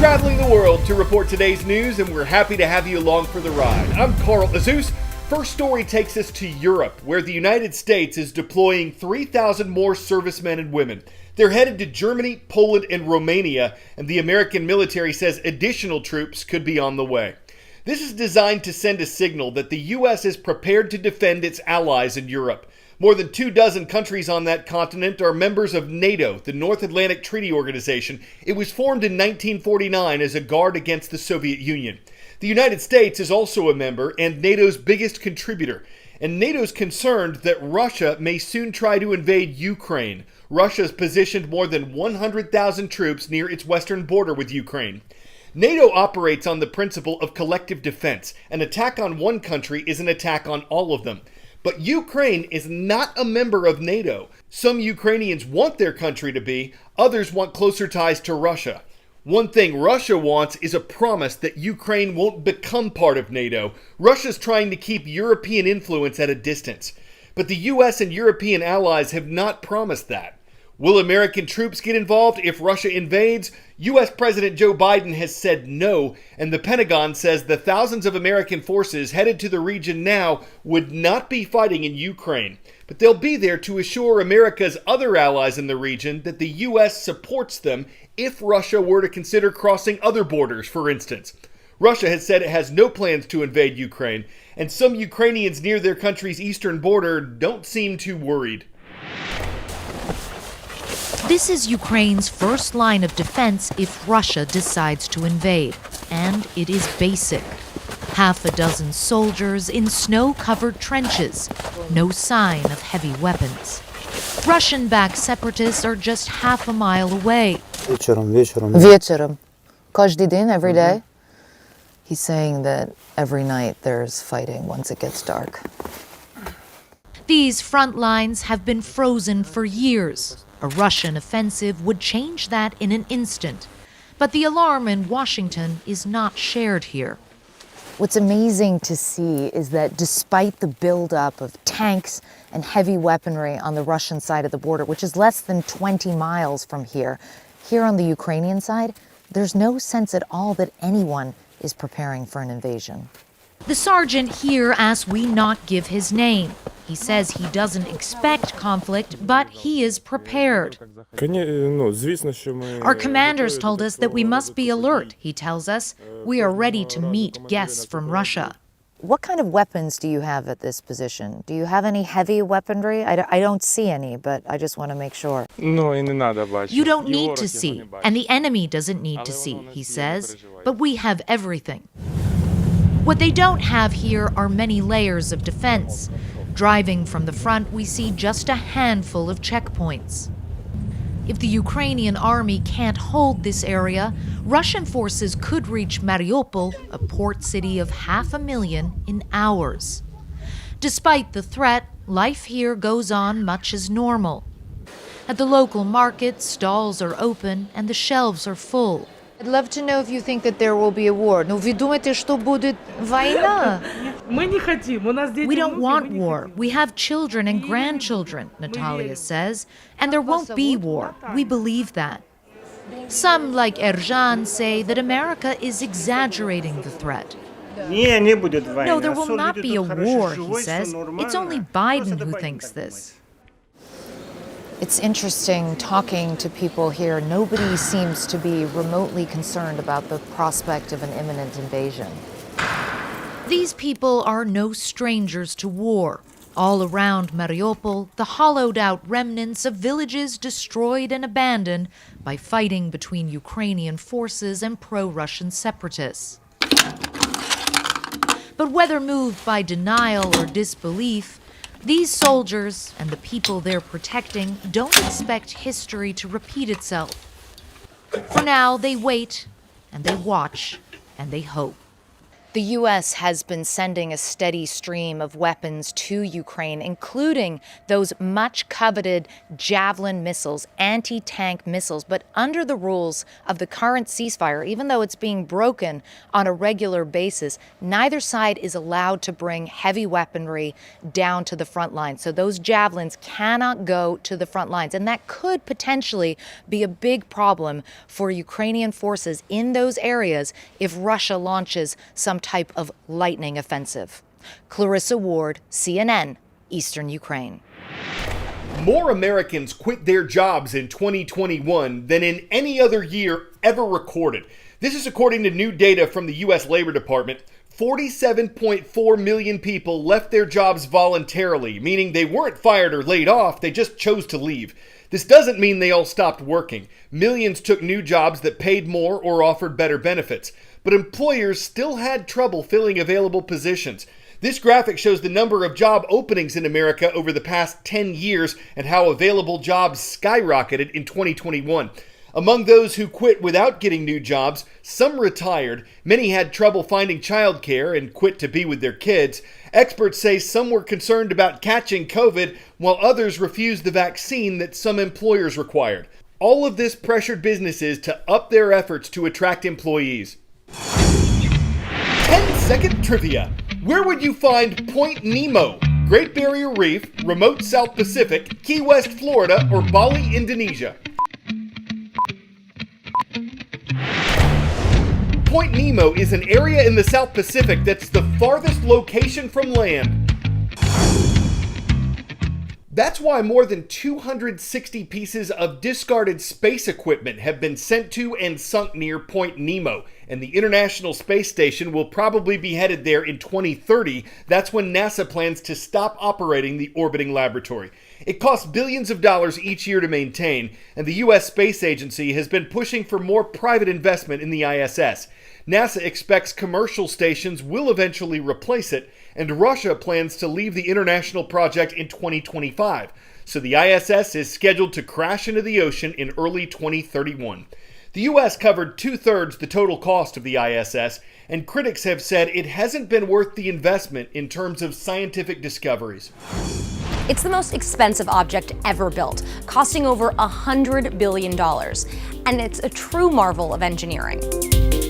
traveling the world to report today's news, and we're happy to have you along for the ride. I'm Carl Azus. First story takes us to Europe, where the United States is deploying 3,000 more servicemen and women. They're headed to Germany, Poland, and Romania, and the American military says additional troops could be on the way. This is designed to send a signal that the U.S. is prepared to defend its allies in Europe. More than 24 countries on that continent are members of NATO, the North Atlantic Treaty Organization. It was formed in 1949 as a guard against the Soviet Union. The United States is also a member and NATO's biggest contributor. And NATO's concerned that Russia may soon try to invade Ukraine. Russia's positioned more than 100,000 troops near its western border with Ukraine. NATO operates on the principle of collective defense. An attack on one country is an attack on all of them. But Ukraine is not a member of NATO. Some Ukrainians want their country to be, others want closer ties to Russia. One thing Russia wants is a promise that Ukraine won't become part of NATO. Russia's trying to keep European influence at a distance. But the US and European allies have not promised that. Will American troops get involved if Russia invades? U.S. President Joe Biden has said no, and the Pentagon says the thousands of American forces headed to the region now would not be fighting in Ukraine. But they'll be there to assure America's other allies in the region that the U.S. supports them if Russia were to consider crossing other borders, for instance. Russia has said it has no plans to invade Ukraine, and some Ukrainians near their country's eastern border don't seem too worried. This is Ukraine's first line of defense if Russia decides to invade, and it is basic. Half a dozen soldiers in snow-covered trenches, no sign of heavy weapons. Russian-backed separatists are just half a mile away. Вечером. Каждый день, every day. He's saying that every night there's fighting once it gets dark. These front lines have been frozen for years. A Russian offensive would change that in an instant. But the alarm in Washington is not shared here. What's amazing to see is that despite the buildup of tanks and heavy weaponry on the Russian side of the border, which is less than 20 miles from here on the Ukrainian side, there's no sense at all that anyone is preparing for an invasion. The sergeant here asks we not give his name. He says he doesn't expect conflict, but he is prepared. Our commanders told us that we must be alert, he tells us. We are ready to meet guests from Russia. What kind of weapons do you have at this position? Do you have any heavy weaponry? I don't see any, but I just want to make sure. You don't need to see, and the enemy doesn't need to see, he says. But we have everything. What they don't have here are many layers of defense. Driving from the front, we see just a handful of checkpoints. If the Ukrainian army can't hold this area, Russian forces could reach Mariupol, a port city of 500,000, in hours. Despite the threat, life here goes on much as normal. At the local market, stalls are open and the shelves are full. I'd love to know if you think that there will be a war. No, вы думаете, что будет война? We don't want war. We have children and grandchildren, Natalia says, and there won't be war. We believe that. Some, like Erjan, say that America is exaggerating the threat. No, there will not be a war, he says. It's only Biden who thinks this. It's interesting talking to people here. Nobody seems to be remotely concerned about the prospect of an imminent invasion. These people are no strangers to war. All around Mariupol, the hollowed-out remnants of villages destroyed and abandoned by fighting between Ukrainian forces and pro-Russian separatists. But whether moved by denial or disbelief, these soldiers and the people they're protecting don't expect history to repeat itself. For now, they wait, and they watch, and they hope. The U.S. has been sending a steady stream of weapons to Ukraine, including those much coveted Javelin missiles, anti-tank missiles. But under the rules of the current ceasefire, even though it's being broken on a regular basis, neither side is allowed to bring heavy weaponry down to the front lines. So those Javelins cannot go to the front lines. And that could potentially be a big problem for Ukrainian forces in those areas if Russia launches some type of lightning offensive. Clarissa Ward, CNN, Eastern Ukraine. More Americans quit their jobs in 2021 than in any other year ever recorded. This is according to new data from the U.S. Labor Department. 47.4 million people left their jobs voluntarily, meaning they weren't fired or laid off, they just chose to leave. This doesn't mean they all stopped working. Millions took new jobs that paid more or offered better benefits. But employers still had trouble filling available positions. This graphic shows the number of job openings in America over the past 10 years and how available jobs skyrocketed in 2021. Among those who quit without getting new jobs, some retired, many had trouble finding childcare and quit to be with their kids. Experts say some were concerned about catching COVID, while others refused the vaccine that some employers required. All of this pressured businesses to up their efforts to attract employees. 10-second trivia. Where would you find Point Nemo? Great Barrier Reef, remote South Pacific, Key West, Florida, or Bali, Indonesia? Point Nemo is an area in the South Pacific that's the farthest location from land. That's why more than 260 pieces of discarded space equipment have been sent to and sunk near Point Nemo, and the International Space Station will probably be headed there in 2030. That's when NASA plans to stop operating the orbiting laboratory. It costs billions of dollars each year to maintain, and the U.S. Space Agency has been pushing for more private investment in the ISS. NASA expects commercial stations will eventually replace it, and Russia plans to leave the international project in 2025. So the ISS is scheduled to crash into the ocean in early 2031. The U.S. covered 2/3 the total cost of the ISS, and critics have said it hasn't been worth the investment in terms of scientific discoveries. It's the most expensive object ever built, costing over $100 billion, and it's a true marvel of engineering.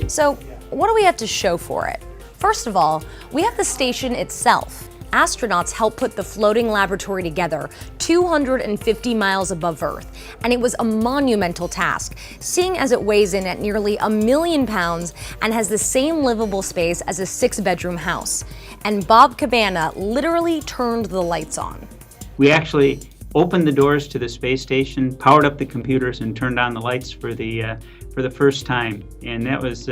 So, what do we have to show for it? First of all, we have the station itself. Astronauts helped put the floating laboratory together 250 miles above Earth, and it was a monumental task, seeing as it weighs in at nearly 1 million pounds and has the same livable space as a 6-bedroom house. And Bob Cabana literally turned the lights on. We actually opened the doors to the space station, powered up the computers, and turned on the lights for the first time. And that was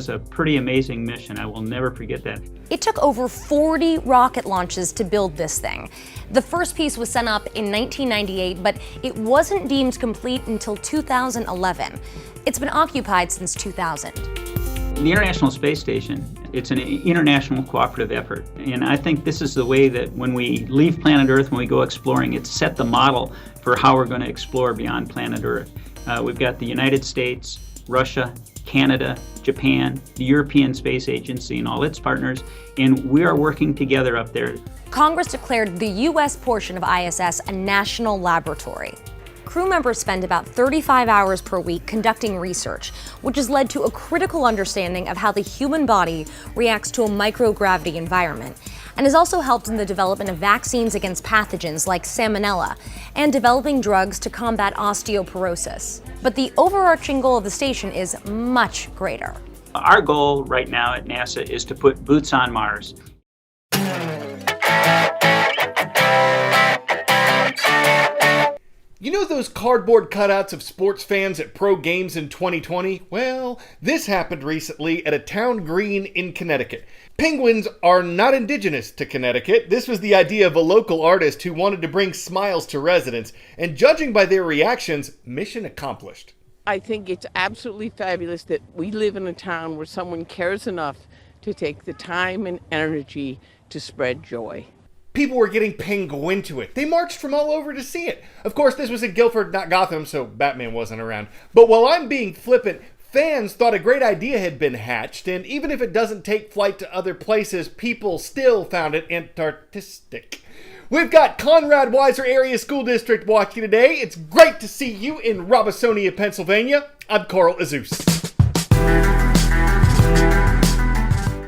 a pretty amazing mission. I will never forget that. It took over 40 rocket launches to build this thing. The first piece was sent up in 1998, but it wasn't deemed complete until 2011. It's been occupied since 2000. The International Space Station, it's an international cooperative effort. And I think this is the way that when we leave planet Earth, when we go exploring, it's set the model for how we're going to explore beyond planet Earth. We've got the United States, Russia, Canada, Japan, the European Space Agency, and all its partners, and we are working together up there. Congress declared the U.S. portion of ISS a national laboratory. Crew members spend about 35 hours per week conducting research, which has led to a critical understanding of how the human body reacts to a microgravity environment, and has also helped in the development of vaccines against pathogens like salmonella, and developing drugs to combat osteoporosis. But the overarching goal of the station is much greater. Our goal right now at NASA is to put boots on Mars. You know those cardboard cutouts of sports fans at pro games in 2020? Well, this happened recently at a town green in Connecticut. Penguins are not indigenous to Connecticut. This was the idea of a local artist who wanted to bring smiles to residents, and judging by their reactions, mission accomplished. I think it's absolutely fabulous that we live in a town where someone cares enough to take the time and energy to spread joy. People were getting penguin to it. They marched from all over to see it. Of course, this was in Guilford, not Gotham, so Batman wasn't around. But while I'm being flippant, Fans thought a great idea had been hatched, and even if it doesn't take flight to other places, people still found it antarctic. We've got Conrad Weiser Area School District watching today. It's great to see you in Robisonia, Pennsylvania. I'm Carl Azus.